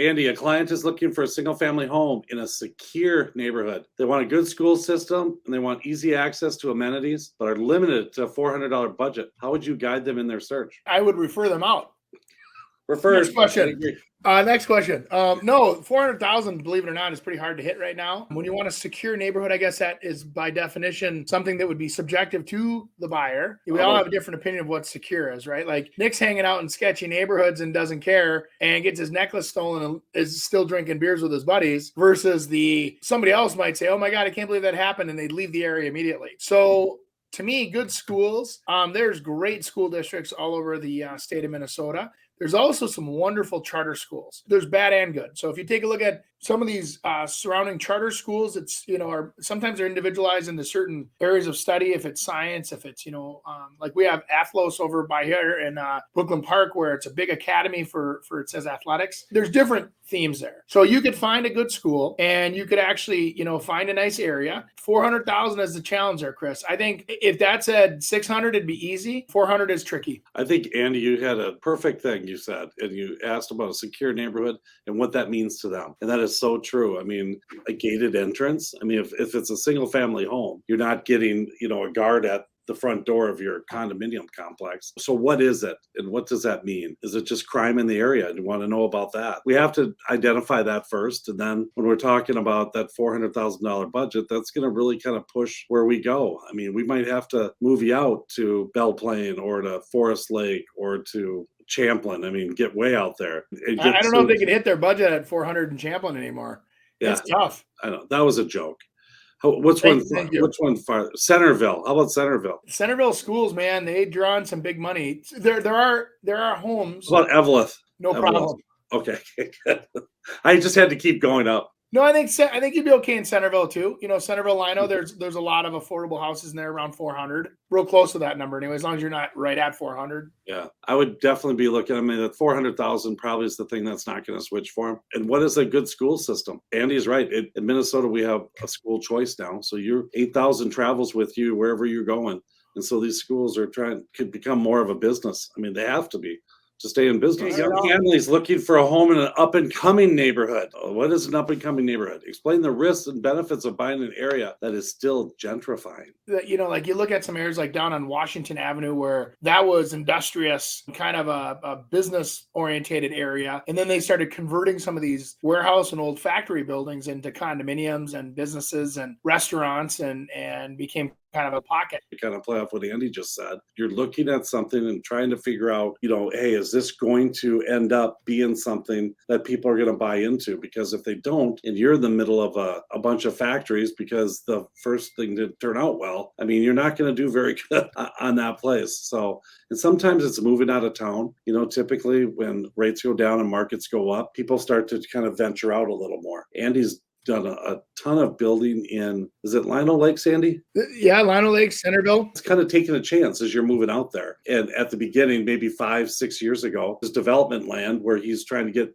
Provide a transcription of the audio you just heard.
Andy, a client is looking for a single family home in a secure neighborhood. They want a good school system and they want easy access to amenities, but are limited to a $400 budget. How would you guide them in their search? I would refer them out. Referred. Next question. Next question. No, 400,000, believe it or not, is pretty hard to hit right now. When you want a secure neighborhood, I guess that is by definition something that would be subjective to the buyer. We all have a different opinion of what secure is, right? Like Nick's hanging out in sketchy neighborhoods and doesn't care and gets his necklace stolen and is still drinking beers with his buddies versus somebody else might say, oh my God, I can't believe that happened. And they'd leave the area immediately. So to me, good schools, there's great school districts all over the state of Minnesota. There's also some wonderful charter schools. There's bad and good. So if you take a look at some of these surrounding charter schools, it's, sometimes they're individualized into certain areas of study. If it's science, if it's, like we have Athlos over by here in Brooklyn Park, where it's a big academy for it says athletics. There's different themes there. So you could find a good school and you could actually, find a nice area. 400,000 is the challenge there, Chris. I think if that said 600, it'd be easy. 400 is tricky. I think, Andy, you had a perfect thing you said, and you asked about a secure neighborhood and what that means to them. And that is so true. I mean, a gated entrance. I mean, if it's a single family home, you're not getting, a guard at the front door of your condominium complex. So what is it? And what does that mean? Is it just crime in the area? You want to know about that. We have to identify that first. And then when we're talking about that $400,000 budget, that's going to really kind of push where we go. I mean, we might have to move you out to Belle Plaine or to Forest Lake or to Champlin. I mean, get way out there. I don't know if they can hit their budget at 400 in Champlin anymore. Yeah, it's tough. I know. That was a joke. Which one far? Centerville. How about Centerville? Centerville schools, man, they draw in some big money. There are homes. What about Eveleth? No problem. Okay. I just had to keep going up. No, I think you'd be okay in Centerville too. Centerville, Lino, there's a lot of affordable houses in there around 400, real close to that number anyway, as long as you're not right at 400. Yeah, I would definitely be looking. I mean, that 400,000 probably is the thing that's not going to switch for them. And what is a good school system? Andy's right. In Minnesota, we have a school choice now. So your 8,000 travels with you wherever you're going. And so these schools could become more of a business. I mean, they have to be to stay in business. Young families looking for a home in an up-and-coming neighborhood. What is an up-and-coming neighborhood? Explain the risks and benefits of buying an area that is still gentrifying. Like you look at some areas like down on Washington Avenue where that was industrious, kind of a business-orientated area. And then they started converting some of these warehouse and old factory buildings into condominiums and businesses and restaurants and became kind of a pocket. To kind of play off what Andy just said, you're looking at something and trying to figure out, hey, is this going to end up being something that people are going to buy into? Because if they don't, and you're in the middle of a bunch of factories because the first thing didn't turn out well, I mean, you're not going to do very good on that place. So, and sometimes it's moving out of town. Typically when rates go down and markets go up, people start to kind of venture out a little more. Andy's done a ton of building in, is it Lino Lake, Sandy? Yeah, Lino Lake, Centerville. It's kind of taking a chance as you're moving out there. And at the beginning, maybe 5-6 years ago, there's development land where he's trying to get